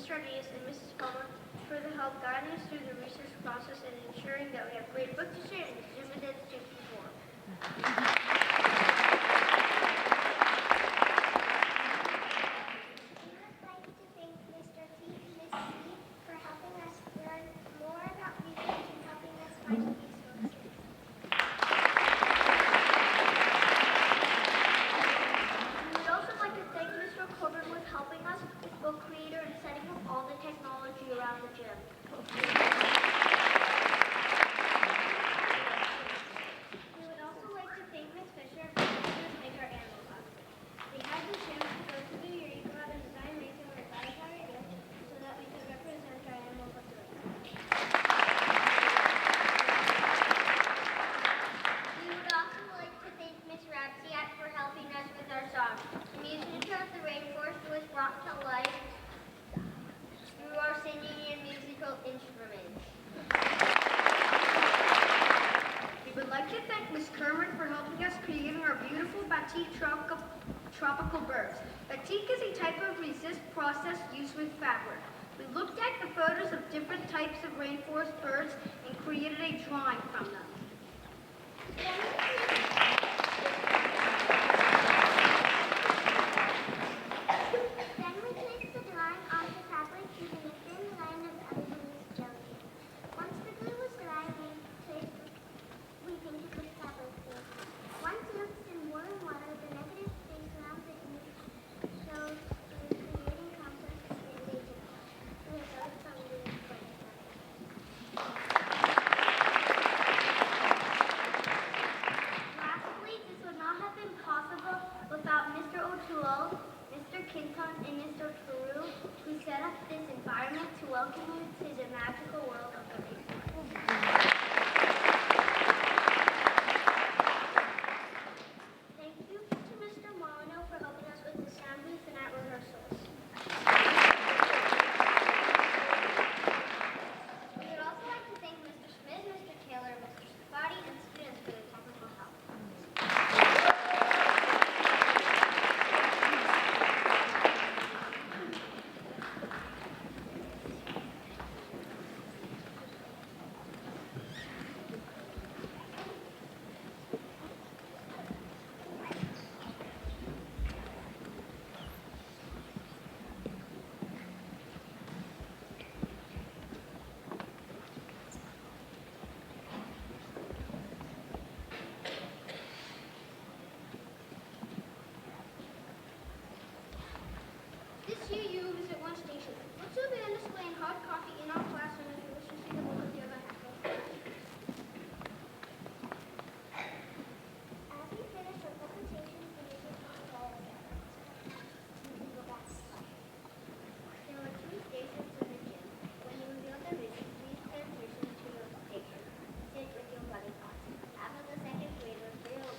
Ms. Rodriguez and Mrs. Palmer for the help guiding us through the research process and ensuring that we have great book to share and dividends to perform. Around the gym. We would also like to thank Ms. Fisher for helping us make our animal costumes. We had the chance to go to New York and design, make, and revise our ideas so that we could represent our animal population. We would also like to thank Ms. Rapsiak for helping us with our song. The music of the Rainforest was brought to life through our singing and musical instruments. We would like to thank Ms. Kermit for helping us creating our beautiful batik tropical birds. Batik is a type of resist process used with fabric. We looked at the photos of different types of rainforest birds and created a drawing from them. And Mr. True, who set up this environment to welcome you to the magical world of the rainforest. Thank you to Mr. Molyneux for helping us with the sound booth and at rehearsals. We would also like to thank Mr. Smith, Mr. Taylor, Mr. Scafati, and students for their technical help. This year you will visit one station. We'll soon be on display in hot coffee in our classroom if you wish to see the book of the other half. As we finish our presentations, the music will follow again. There were two stations in the gym. When you reveal the vision, please transition to your station. Sit with your buddy thoughts. After the second grade was real,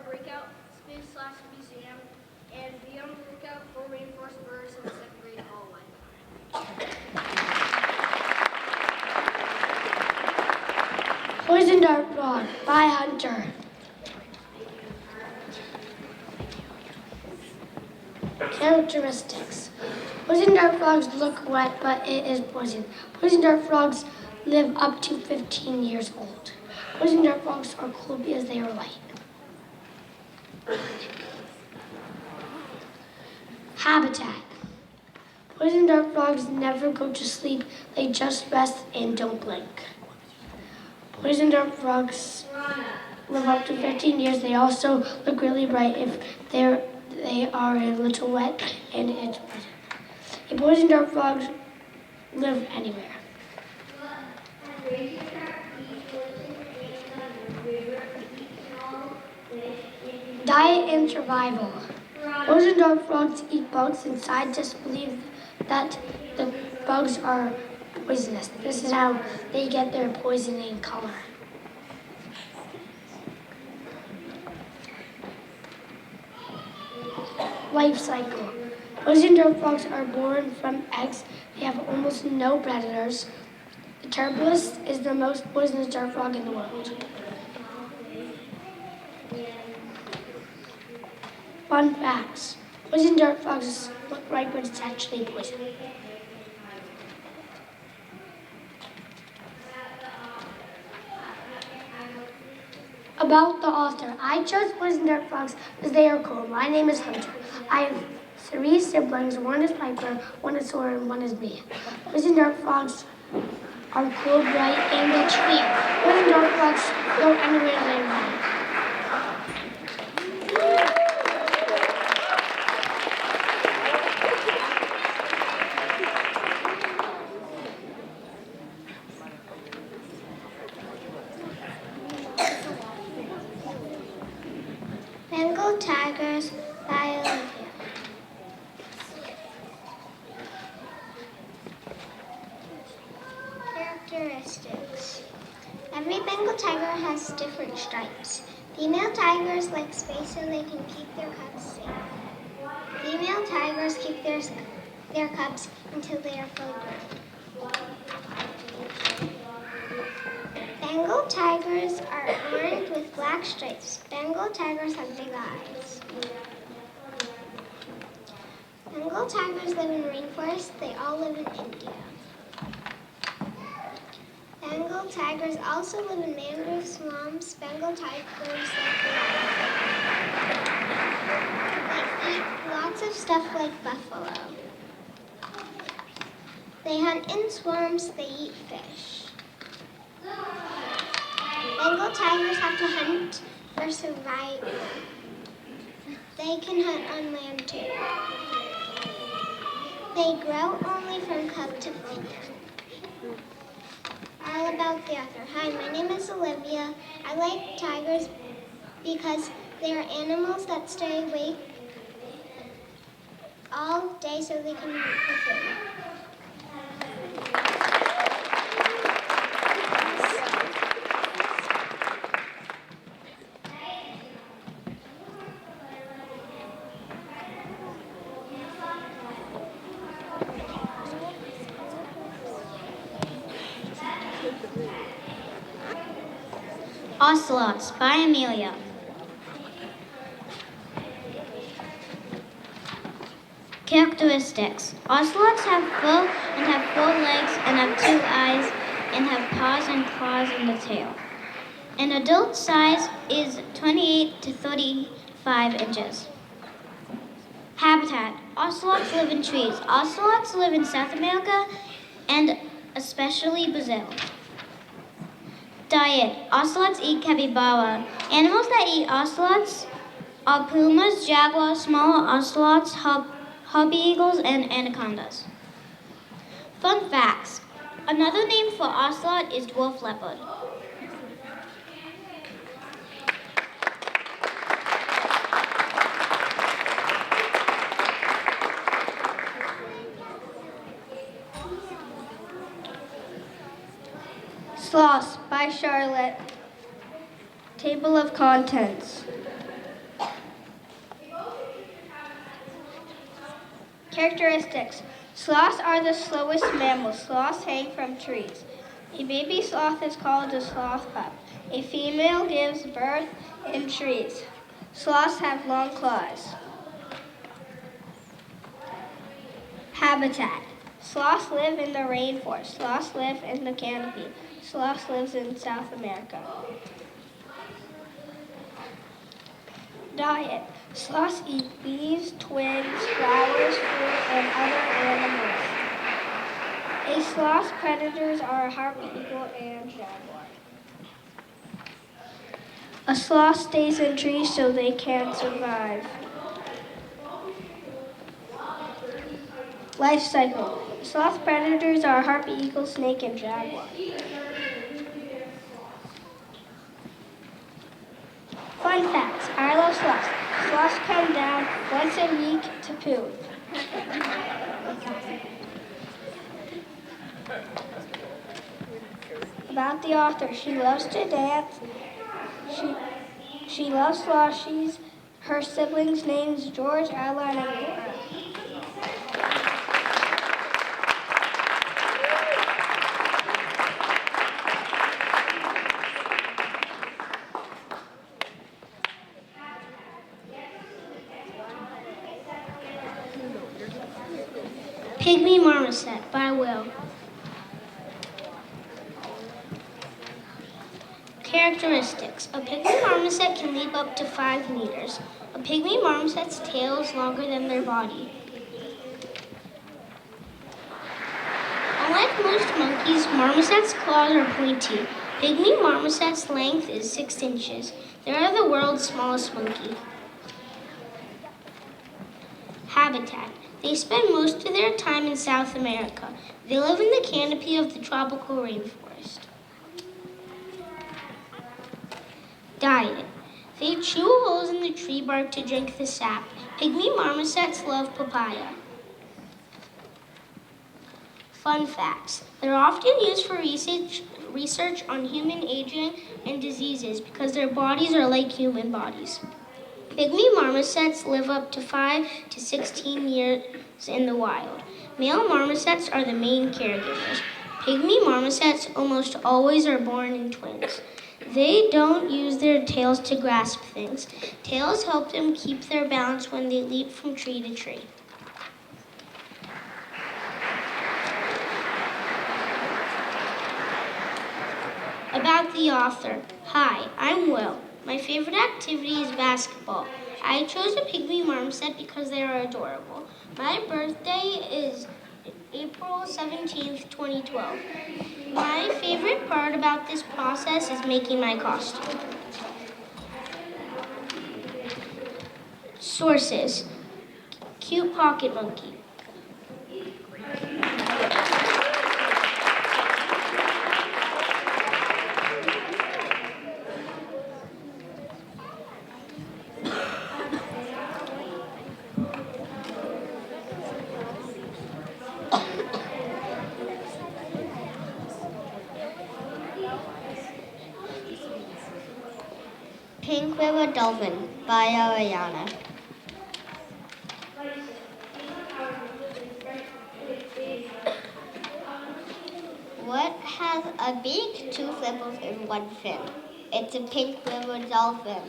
breakout space/museum and be on the lookout for rainforest birds in the second grade hallway. Poison dart frog by Hunter. Characteristics. Poison dart frogs look wet, but it is poison. Poison dart frogs live up to 15 years old. Poison dart frogs are cool because they are light. Habitat. Poison dart frogs never go to sleep. They just rest and don't blink. Poison dart frogs live up to 15 years. They also look really bright if they are a little wet and it's poison. A poison dart frogs live anywhere. Diet and survival. Poison dart frogs eat bugs, and scientists believe that the bugs are poisonous. This is how they get their poisoning color. Life cycle. Poison dart frogs are born from eggs. They have almost no predators. The turbulus is the most poisonous dart frog in the world. Fun facts. Poison dart frogs look right, but it's actually poison. About the author. I chose poison dart frogs because they are cool. My name is Hunter. I have 3 siblings. One is Piper, one is Sora, and one is me. Poison dart frogs are cool, bright, and they clear. Poison dart frogs go anywhere they want. Bengal tigers by Olivia. Characteristics. Every Bengal tiger has different stripes. Female tigers like space so they can keep their cubs safe. Female tigers keep their cubs until they are full grown. Bengal tigers are orange with black stripes. Bengal tigers have big eyes. Bengal tigers live in rainforest. They all live in India. Bengal tigers also live in mangrove swamps. Bengal tigers they eat lots of stuff like buffalo. They hunt in swamps. They eat fish. Bengal tigers have to hunt for survival. They can hunt on land too. They grow only from cub to female. All about the author. Hi, my name is Olivia. I like tigers because they are animals that stay awake all day so they can hunt for food. Ocelots by Amelia. Characteristics. Ocelots have fur and have 4 legs and have 2 eyes and have paws and claws in the tail. An adult size is 28 to 35 inches. Habitat. Ocelots live in trees. Ocelots live in South America and especially Brazil. Diet. Ocelots eat capybara. Animals that eat ocelots are pumas, jaguars, smaller ocelots, hobby eagles, and anacondas. Fun facts. Another name for ocelot is dwarf leopard. Sloths by Charlotte. Table of contents. Characteristics. Sloths are the slowest mammals. Sloths hang from trees. A baby sloth is called a sloth pup. A female gives birth in trees. Sloths have long claws. Habitat. Sloths live in the rainforest. Sloths live in the canopy. Sloths live in South America. Diet. Sloths eat leaves, twigs, flowers, fruit, and other animals. A sloth's predators are a harpy eagle and jaguar. A sloth stays in trees so they can survive. Life cycle. Sloth predators are harpy eagle, snake, and jaguar. Fun facts. I love sloths. Sloths come down once a week to poo. About the author. She loves to dance. She loves slushies. Her siblings' names George, Adeline, and Cora. Pygmy Marmoset by Will. Characteristics. A pygmy marmoset can leap up to 5 meters. A pygmy marmoset's tail is longer than their body. Unlike most monkeys, marmosets' claws are pointy. Pygmy marmoset's length is 6 inches. They are the world's smallest monkey. Habitat. They spend most of their time in South America. They live in the canopy of the tropical rainforest. Diet. They chew holes in the tree bark to drink the sap. Pygmy marmosets love papaya. Fun facts. They're often used for research on human aging and diseases because their bodies are like human bodies. Pygmy marmosets live up to 5 to 16 years in the wild. Male marmosets are the main caregivers. Pygmy marmosets almost always are born in twins. They don't use their tails to grasp things. Tails help them keep their balance when they leap from tree to tree. About the author. Hi, I'm Will. My favorite activity is basketball. I chose a pygmy marmoset because they are adorable. My birthday is April 17th, 2012. My favorite part about this process is making my costume. Sources. Cute pocket monkey. Pink River Dolphin by Ariana. What has a beak, 2 flippers, and 1 fin? It's a pink river dolphin.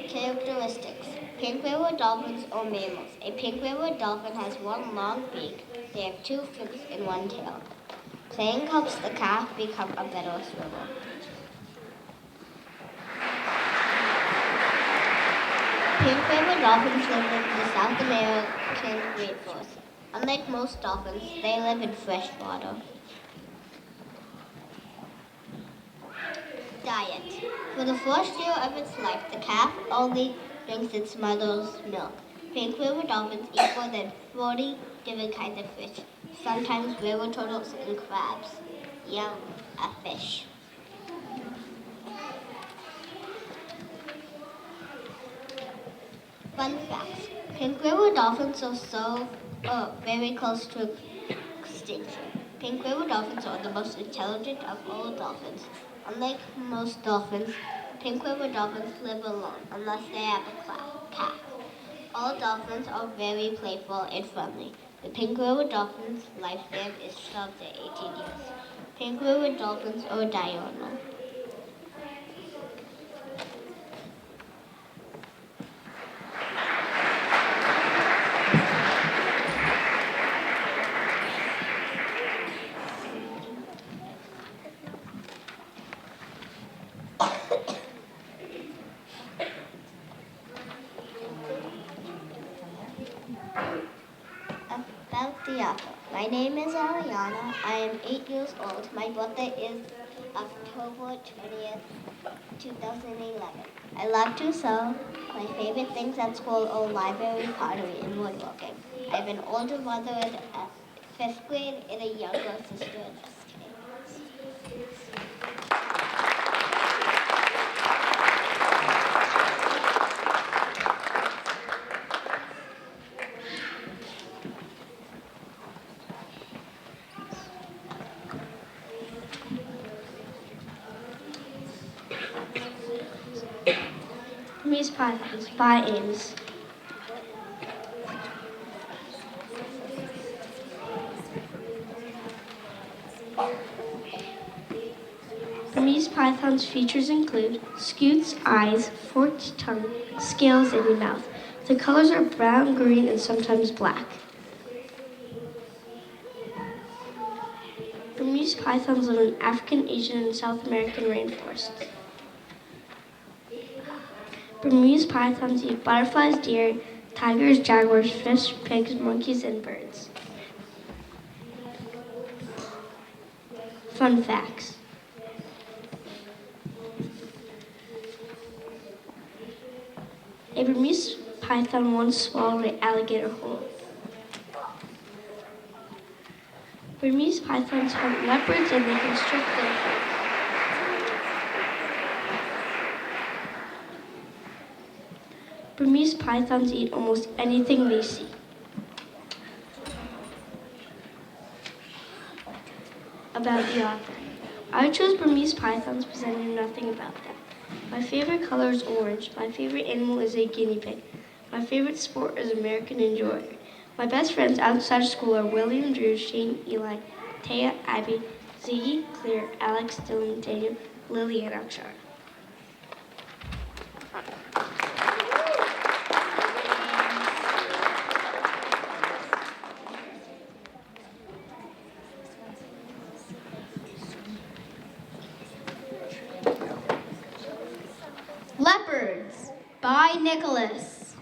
Characteristics. Pink river dolphins are mammals. A pink river dolphin has 1 long beak. They have 2 flips and 1 tail. Playing helps the calf become a better swimmer. Pink river dolphins live in the South American rainforest. Unlike most dolphins, they live in fresh water. Diet. For the first year of its life, the calf only drinks its mother's milk. Pink river dolphins eat more than 40 different kinds of fish, sometimes river turtles and crabs. Yum, a fish. Fun facts. Pink river dolphins are very close to extinction. Pink river dolphins are the most intelligent of all dolphins. Unlike most dolphins, pink river dolphins live alone unless they have a calf. All dolphins are very playful and friendly. The pink river dolphin's lifespan is 12 to 18 years. Pink river dolphins are diurnal. My name is Ariana. I am 8 years old. My birthday is October 20th, 2011. I love to sew. My favorite things at school are library, pottery, and woodworking. I have an older brother in 5th grade and a younger sister in SK. Burmese pythons by Ames. Burmese python's features include scutes, eyes, forked tongue, scales, and a mouth. The colors are brown, green, and sometimes black. Burmese pythons live in African, Asian, and South American rainforests. Burmese pythons eat butterflies, deer, tigers, jaguars, fish, pigs, monkeys, and birds. Fun facts. A Burmese python once swallowed an alligator whole. Burmese pythons hunt leopards and they constrict their prey. Burmese pythons eat almost anything they see. About the author. I chose Burmese pythons because I knew nothing about them. My favorite color is orange. My favorite animal is a guinea pig. My favorite sport is American Enjoyer. My best friends outside of school are William, Drew, Shane, Eli, Taya, Abby, Ziggy, Claire, Alex, Dylan, Daniel, Lily, and Akshar. Leopards by Nicholas.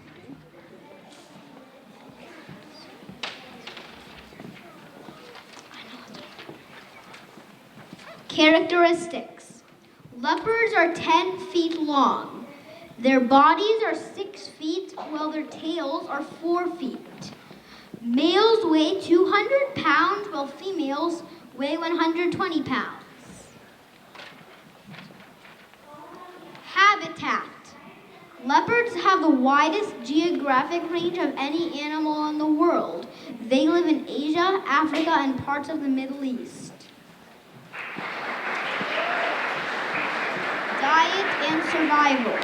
Characteristics. Leopards are 10 feet long. Their bodies are 6 feet while their tails are 4 feet. Males weigh 200 pounds while females weigh 120 pounds. Habitat. Leopards have the widest geographic range of any animal in the world. They live in Asia, Africa, and parts of the Middle East. Diet and survival.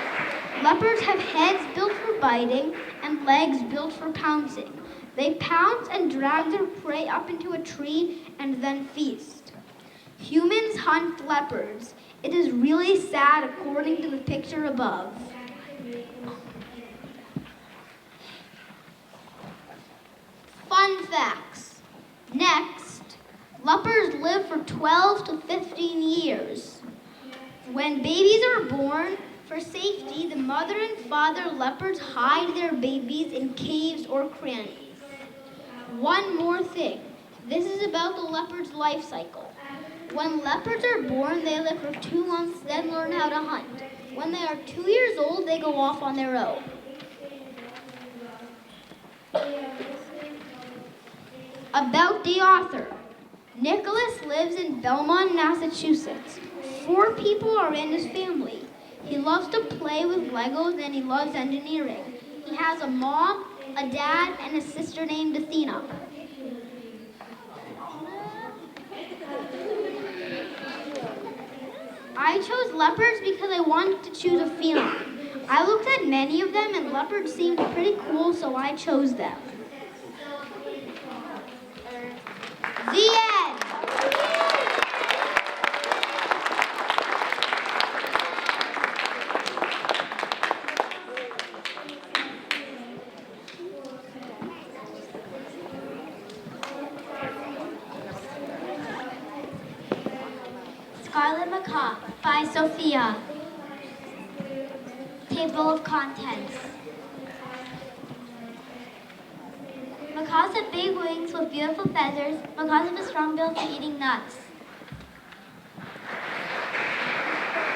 Leopards have heads built for biting and legs built for pouncing. They pounce and drag their prey up into a tree and then feast. Humans hunt leopards. It is really sad according to the picture above. Fun facts. Next, leopards live for 12 to 15 years. When babies are born, for safety, the mother and father leopards hide their babies in caves or crannies. One more thing. This is about the leopard's life cycle. When leopards are born, they live for 2 months, then learn how to hunt. When they are 2 years old, they go off on their own. About the author. Nicholas lives in Belmont, Massachusetts. 4 people are in his family. He loves to play with Legos and he loves engineering. He has a mom, a dad, and a sister named Athena. I chose leopards because I wanted to choose a feline. I looked at many of them and leopards seemed pretty cool, so I chose them. The end! Scarlet Macaw by Sophia. Table of contents. Macaws have big wings with beautiful feathers. Macaws have a strong bill for eating nuts.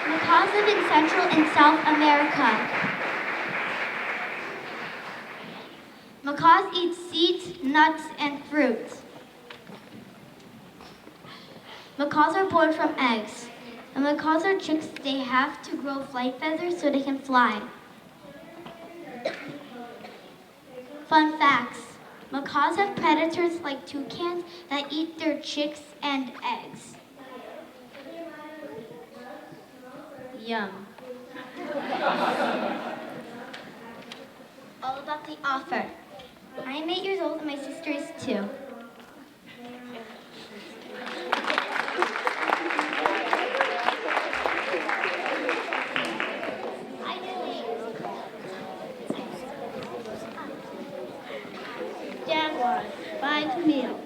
Macaws live in Central and South America. Macaws eat seeds, nuts, and fruits. Macaws are born from eggs. When macaws are chicks, they have to grow flight feathers so they can fly. Fun facts. Macaws have predators like toucans that eat their chicks and eggs. Yum. All about the author. I am 8 years old and my sister is 2. Jaguar by Camille.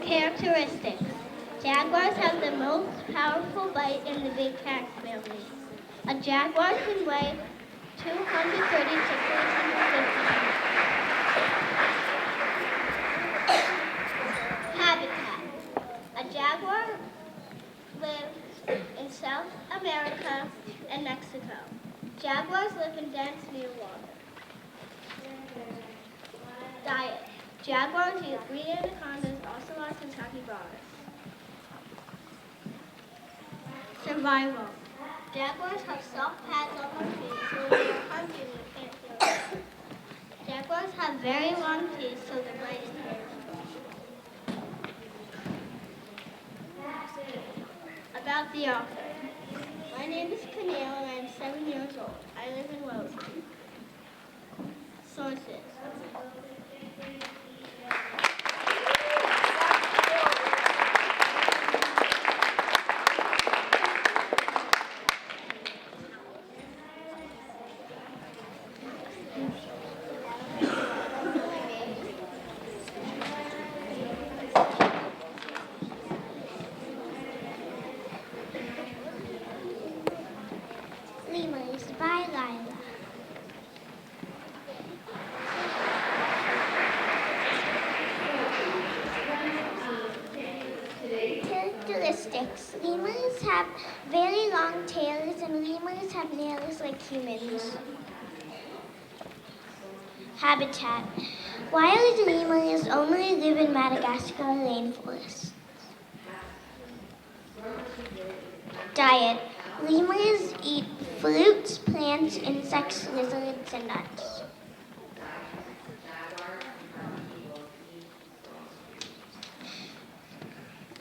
Characteristics. Jaguars have the most powerful bite in the big cat family. A jaguar can weigh 230 to 350 pounds. Habitat. A jaguar lives in South America and Mexico. Jaguars live in dense near water. Diet. Jaguars eat green anacondas, ocelots, and capybaras. Survival. Jaguars have soft pads on their feet, so when they are hungry, they can't feel it. Jaguars have very long teeth, so their bite is painful. About the author. My name is Camille and I'm 7 years old. I live in Wellesley. Sources. Lemurs by Lila. Characteristics. Lemurs have very long tails and lemurs have nails like humans. Habitat. Wild lemurs only live in Madagascar rainforest. Diet. Lemurs eat fruits, plants, insects, lizards, and nuts.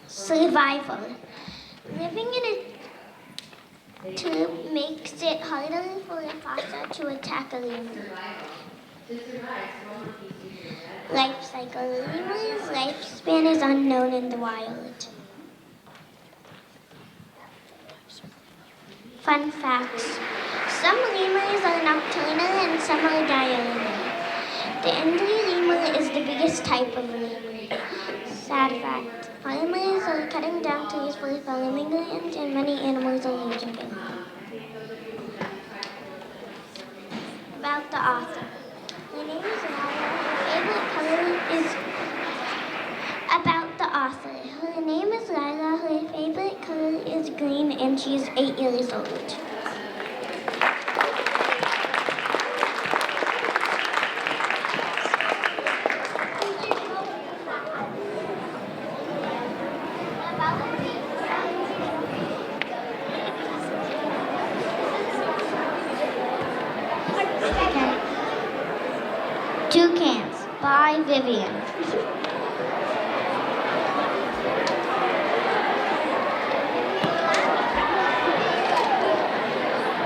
Survival. Living in a tube makes it harder for a fossa to attack a lemur. Life cycle. Lemur's lifespan is unknown in the wild. Fun facts. Some lemurs are nocturnal and some are diurnal. The Indri lemur is the biggest type of lemur. Sad fact. Lemurs are cutting down trees for farming land and many animals are losing it. About the author. Her name is Lila. Her favorite color is about the author. Her name is Lila. Her favorite color is green and she is 8 years old. Toucans by Vivian.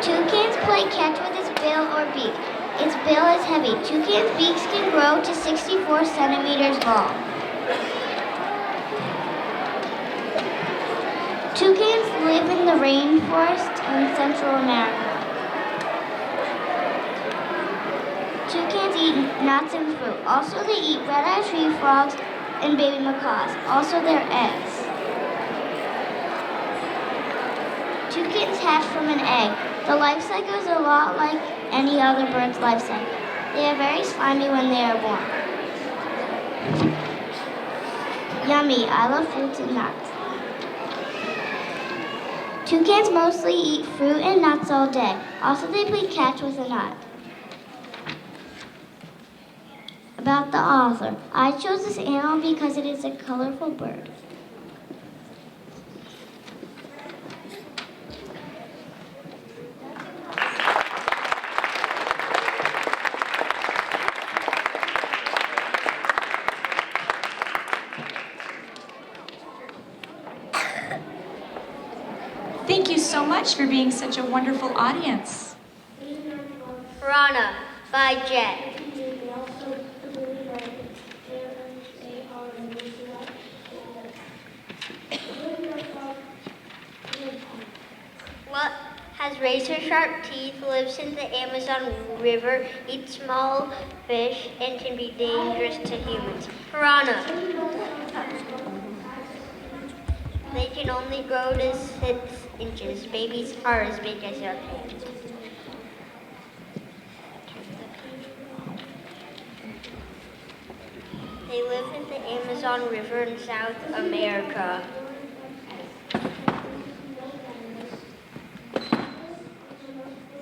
Toucans play catch with its bill or beak. Its bill is heavy. Toucans' beaks can grow to 64 centimeters long. Toucans live in the rainforest in Central America. Toucans eat nuts and fruit. Also, they eat red-eyed tree frogs and baby macaws. Also, their eggs. Toucans hatch from an egg. The life cycle is a lot like any other bird's life cycle. They are very slimy when they are born. Yummy, I love fruits and nuts. Toucans mostly eat fruit and nuts all day. Also, they play catch with a nut. About the author. I chose this animal because it is a colorful bird. Thank you so much for being such a wonderful audience. Piranha by Jet. What has razor-sharp teeth, lives in the Amazon River, eats small fish, and can be dangerous to humans? Piranha. They can only grow to 6 inches. Babies are as big as your hand. They live in the Amazon River in South America.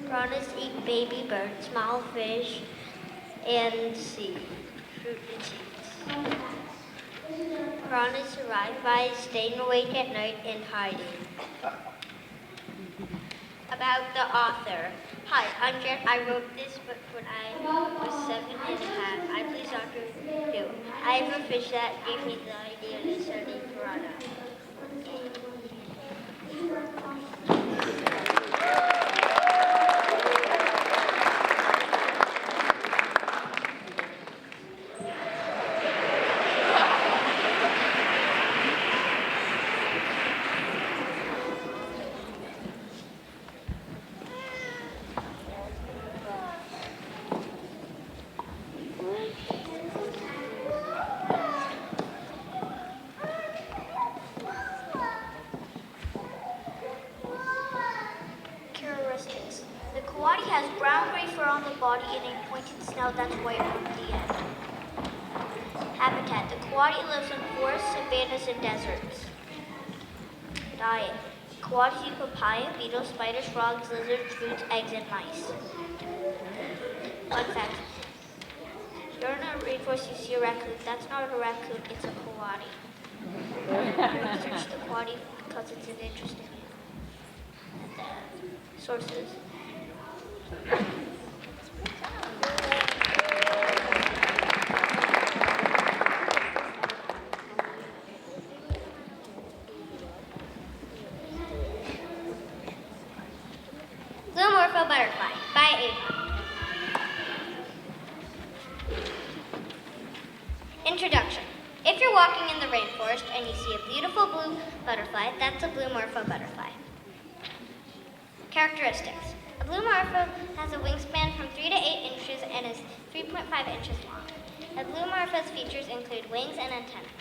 Piranhas eat baby birds, small fish, and seed, fruit and seeds. Piranhas survive by staying awake at night and hiding. About the author. Hi, I'm Jet. I wrote this book when I was 7.5. I play soccer too. I have a fish that gave me the idea to study piranha. Characteristics. The coati has brown-gray fur on the body and a pointed snout that's white on the end. Habitat. The coati lives in forests, savannas, and deserts. Diet. Coatis eat papaya, beetles, spiders, frogs, lizards, fruits, eggs, and mice. Fun fact. You're in a rainforest, you see a raccoon. That's not a raccoon, it's a coati. Research the coati because it's an interesting sources. Blue Morpho Butterfly by Ava. Introduction. If you're walking in the rainforest and you see a beautiful blue butterfly, that's a Blue Morpho butterfly. Characteristics. A blue morpho has a wingspan from 3 to 8 inches and is 3.5 inches long. A blue morpho's features include wings and antennae.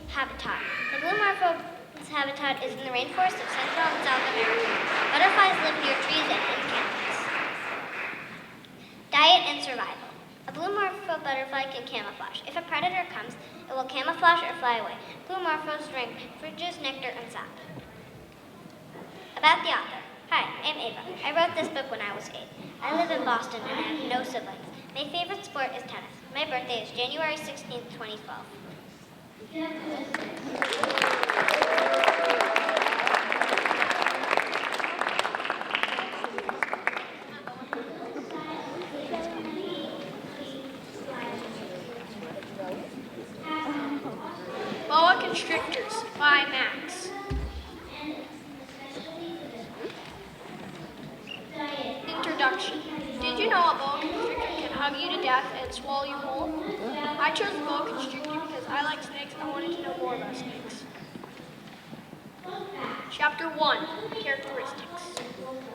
Habitat. The blue morpho's habitat is in the rainforest of Central and South America. Butterflies live near trees and in canopies. Diet and survival. A blue morpho butterfly can camouflage. If a predator comes, it will camouflage or fly away. Blue morphos drink fruit juice, nectar, and sap. About the author. Hi, I'm Ava. I wrote this book when I was 8. I live in Boston and I have no siblings. My favorite sport is tennis. My birthday is January 16th, 2012. Boa constrictors by Max. Introduction. Did you know a boa constrictor can hug you to death and swallow you whole? I chose boa constrictor because I like snakes and I wanted to know more about snakes. Chapter 1. Characteristics.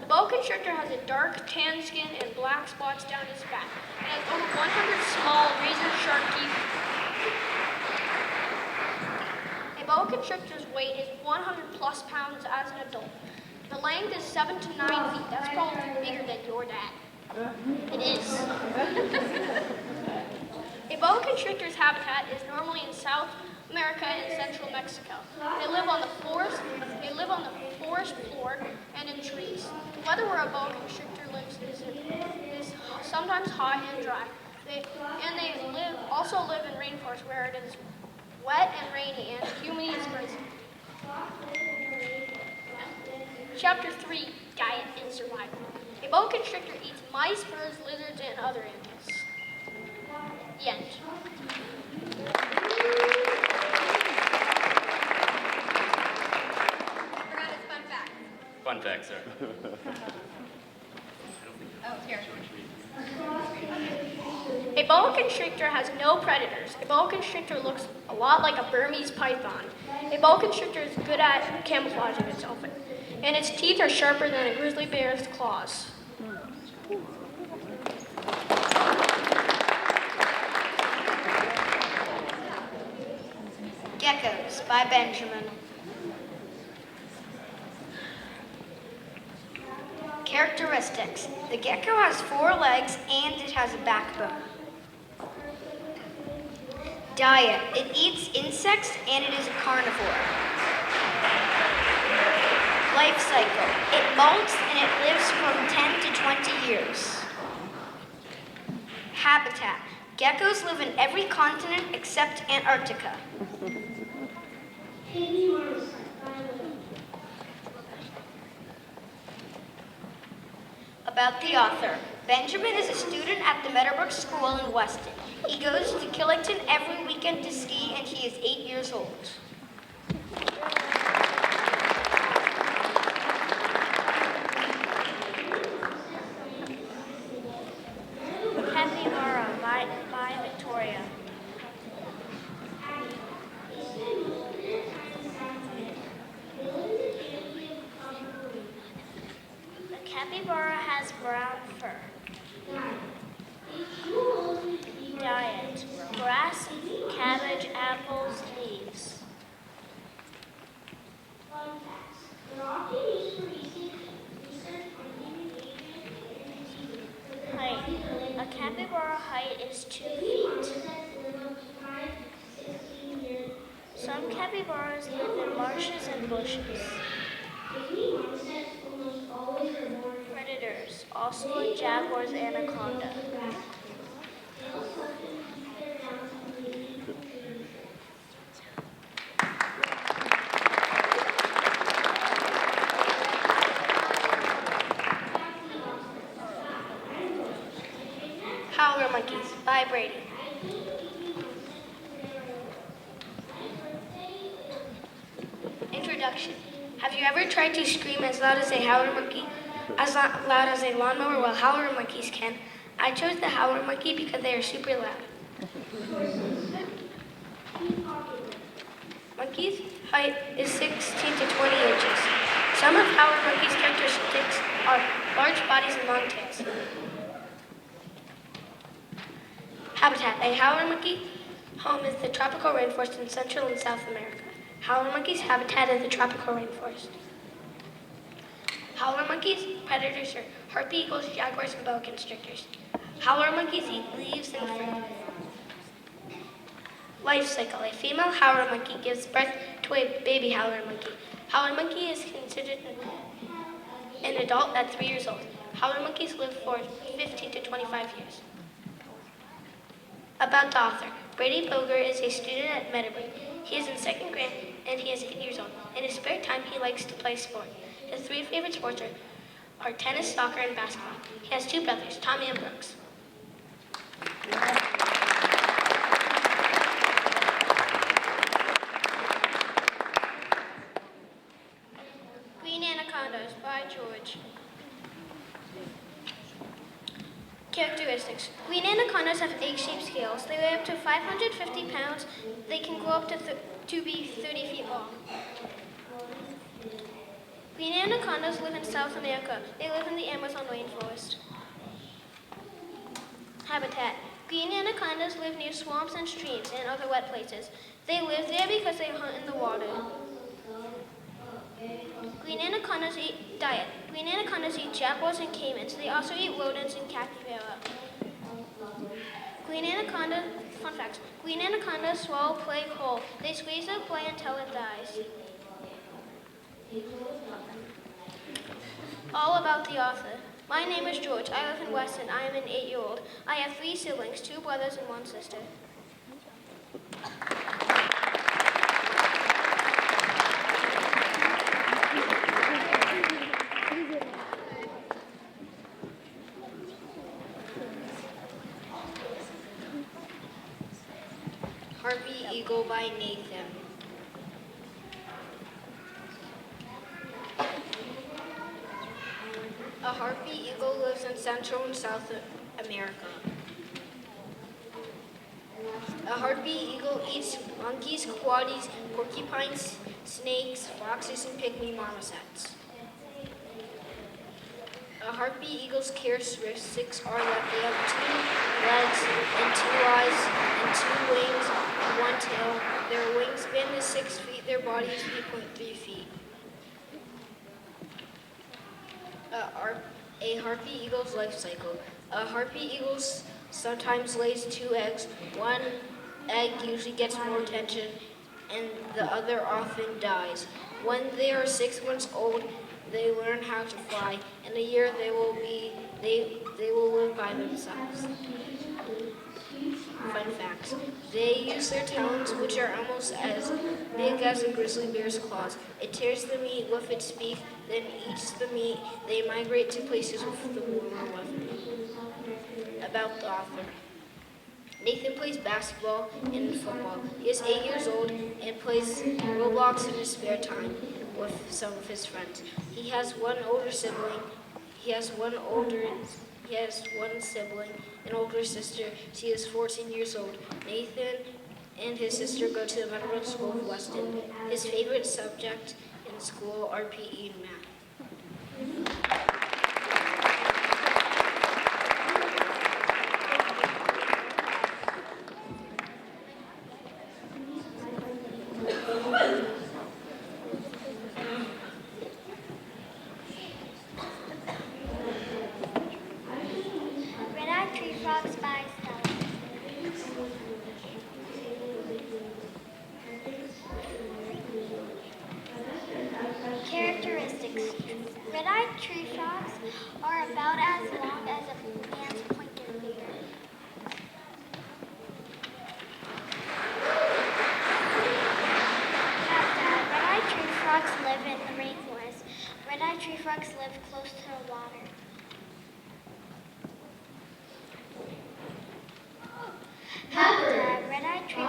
The boa constrictor has a dark tan skin and black spots down its back. It has over 100 small razor-sharp teeth. A boa constrictor's weight is 100 plus pounds as an adult. The length is 7 to 9 feet. That's probably bigger than your dad. It is. A boa constrictor's habitat is normally in South America and central Mexico. They live on the forest floor and in trees. The weather where a boa constrictor lives is sometimes hot and dry. They also live in rainforest where it is wet and rainy and humidity is rising. Chapter 3, Diet and Survival. A boa constrictor eats mice, birds, lizards, and other animals. The end. I forgot his fun fact. Fun fact, sir. Oh, here. A boa constrictor has no predators. A boa constrictor looks a lot like a Burmese python. A boa constrictor is good at camouflaging itself, and its teeth are sharper than a grizzly bear's claws. Geckos by Benjamin. Characteristics. The gecko has 4 legs and it has a backbone. Diet. It eats insects and it is a carnivore. Life cycle. It molts and it lives from 10 to 20 years. Habitat. Geckos live in every continent except Antarctica. About the author. Benjamin is a student at the Meadowbrook School in Weston. He goes to Killington every weekend to ski and he is 8 years old. Capybara by Victoria. The capybara has brown fur. Diet: grass, cabbage, apples, leaves. Height: a capybara height is 2 feet. Some capybaras live in marshes and bushes. Predators: ocelot, jaguars, anaconda. Howler monkeys by Brady. Introduction. Have you ever tried to scream as loud as a howler monkey? As loud as a lawnmower? Well, howler monkeys can. I chose the howler monkey because they are super loud. Monkeys' height is 16 to 20 inches. Some of howler monkeys' characteristics are large bodies and long tails. Habitat. A howler monkey home is the tropical rainforest in Central and South America. Howler monkeys' habitat is the tropical rainforest. Howler monkeys' predators are harpy eagles, jaguars, and boa constrictors. Howler monkeys eat leaves and fruit. Life cycle. A female howler monkey gives birth to a baby howler monkey. Howler monkey is considered an adult at 3 years old. Howler monkeys live for 15 to 25 years. About the author. Brady Boger is a student at Meadowbrook. He is in 2nd grade and he is 8 years old. In his spare time, he likes to play sport. His 3 favorite sports are tennis, soccer, and basketball. He has 2 brothers, Tommy and Brooks. Green anacondas by George. Characteristics. Green anacondas have egg-shaped scales. They weigh up to 550 pounds. They can grow up to be 30 feet long. Green anacondas live in South America. They live in the Amazon rainforest. Habitat. Green anacondas live near swamps and streams and other wet places. They live there because they hunt in the water. Green anacondas eat diet. Green anacondas eat jaguars and caimans. They also eat rodents and capybara. Fun facts. Green anacondas swallow prey whole. They squeeze the prey until it dies. All about the author. My name is George. I live in Weston. I am an 8-year-old. I have 3 siblings, 2 brothers and 1 sister. Harpy Eagle by Nathan. A harpy eagle lives in Central and South America. A harpy eagle eats monkeys, coatis, porcupines, snakes, foxes, and pygmy marmosets. A harpy eagle's characteristics are that they have 2 legs and 2 eyes and 2 wings and 1 tail. Their wingspan is 6 feet. Their body is 3.3 feet. A harpy eagle's life cycle. A harpy eagle sometimes lays 2 eggs. 1 egg usually gets more attention and the other often dies. When they are 6 months old, they learn how to fly. In a year, they will live by themselves. Fun facts. They use their talons, which are almost as big as a grizzly bear's claws. It tears the meat with its beak, then eats the meat. They migrate to places with the warmer weather. About the author. Nathan plays basketball and football. He is 8 years old and plays Roblox in his spare time with some of his friends. He has one sibling, an older sister. She is 14 years old. Nathan and his sister go to the Middle School of Weston. His favorite subject in school are PE and math. Characteristics. Red-eyed tree frogs are about as long as a man's pointer finger. Red-eyed tree frogs live in the rainforest. Red-eyed tree frogs live close to the water. Red-eyed tree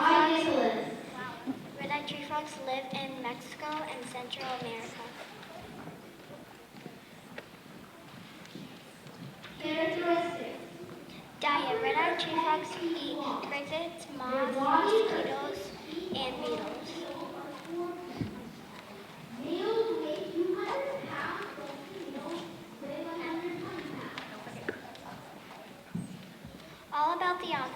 frogs live in Mexico and Central America. Characteristics. Diet. Red-eyed tree frogs eat crickets, moths, mosquitoes, and beetles. All about the author.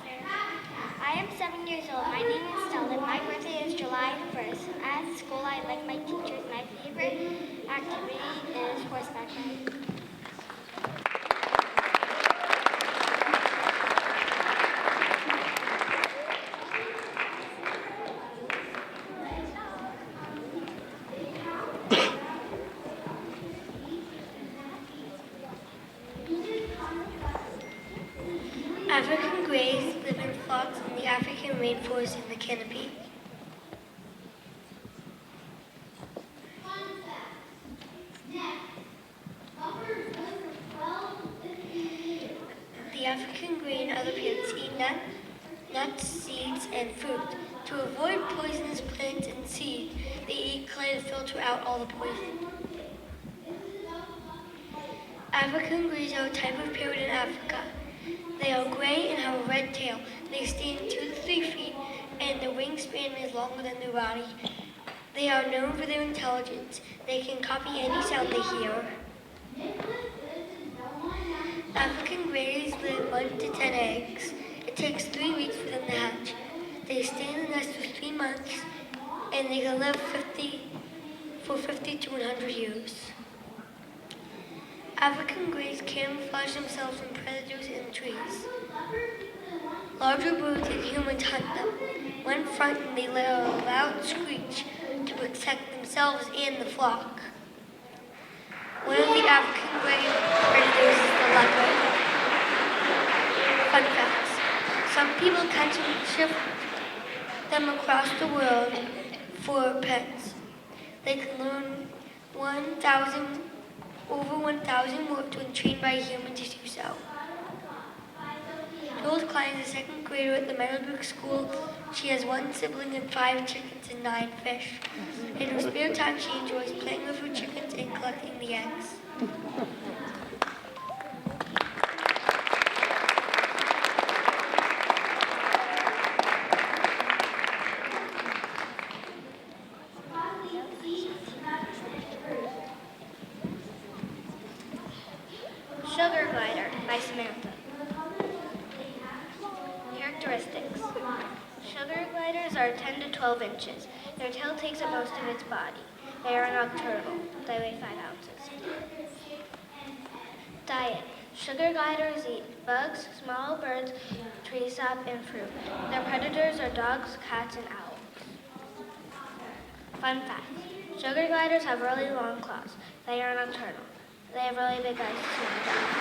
I am 7 years old. My name is Stella. My birthday is July 1st. At school, I like my teachers. My favorite activity is horseback riding. African greys live in flocks in the African rainforest in the canopy. The African grey and other plants eat nuts, seeds, and fruit. To avoid poisonous plants and seeds, they eat clay to filter out all the poison. African greys are a type of parrot in Africa. They are gray and have a red tail. They stand 2 to 3 feet, and their wingspan is longer than their body. They are known for their intelligence. They can copy any sound they hear. African greys lay 1 to 10 eggs. It takes 3 weeks for them to hatch. They stay in the nest for 3 months, and they can live for 50 to 100 years. African greys camouflage themselves from predators in trees. Larger birds and humans hunt them. When frightened, they let out a loud screech to protect themselves and the flock. One of the African gray predators is the leopard. Fun facts. Some people catch and ship them across the world for pets. They can learn over 1,000 words when trained by humans to do so. Jules Klein is a second grader at the Meadowbrook School. She has 1 sibling and 5 chickens and 9 fish. In her spare time, she enjoys playing with her chickens and collecting the eggs. Sugar glider by Samantha. Characteristics. Sugar gliders are 10 to 12 inches. Their tail takes up most of its body. They are nocturnal. They weigh 5 ounces. Diet. Sugar gliders eat bugs, small birds, tree sap, and fruit. Their predators are dogs, cats, and owls. Fun fact. Sugar gliders have really long claws. They are nocturnal. They have really big eyes to smell dogs.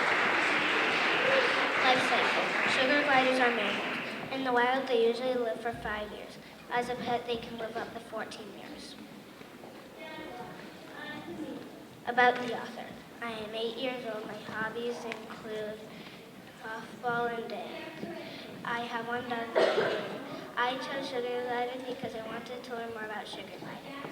Life cycle. Sugar gliders are mammals. In the wild, they usually live for 5 years. As a pet, they can live up to 14 years. About the author. I am 8 years old. My hobbies include softball and dance. I have 1 dog named Amy. I chose sugar gliders because I wanted to learn more about sugar gliders.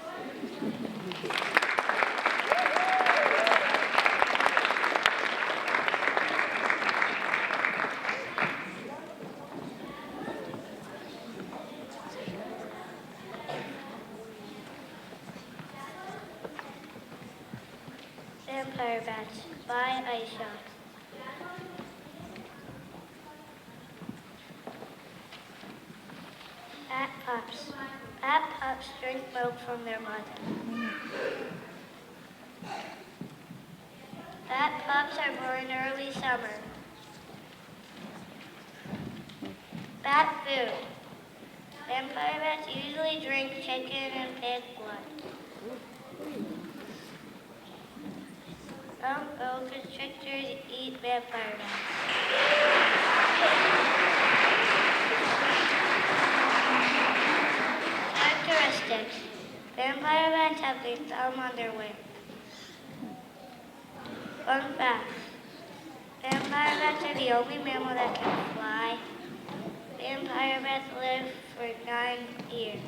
Vampire Bats by Aisha. Bat pups. Bat pups drink milk from their mother. Bat pups are born early summer. Bat food. Vampire bats usually drink chicken and pig blood. Some boa constrictors eat vampire bats. Characteristics. Vampire bats have a thumb on their wing. Fun fact. Vampire bats are the only mammal that can fly. Vampire bats live for 9 years.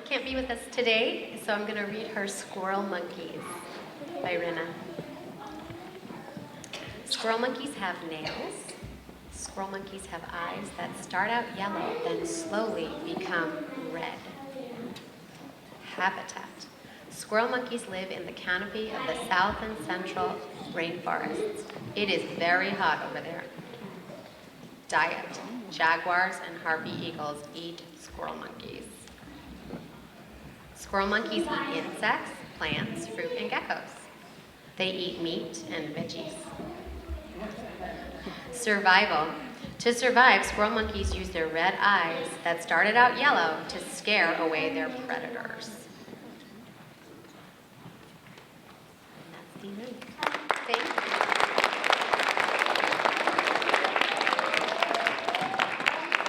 Can't be with us today, so I'm going to read her Squirrel Monkeys by Rinna. Squirrel monkeys have nails. Squirrel monkeys have eyes that start out yellow, then slowly become red. Habitat. Squirrel monkeys live in the canopy of the south and central rainforests. It is very hot over there. Diet. Jaguars and harpy eagles eat squirrel monkeys. Squirrel monkeys eat insects, plants, fruit, and geckos. They eat meat and veggies. Survival. To survive, squirrel monkeys use their red eyes that started out yellow to scare away their predators. And that's the end. Thank you.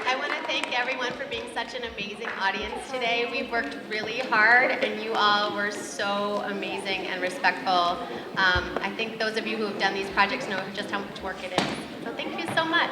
I want to thank everyone for being such an amazing audience today. We've worked really hard, and you all were so amazing and respectful. I think those of you who have done these projects know just how much work it is. So thank you so much.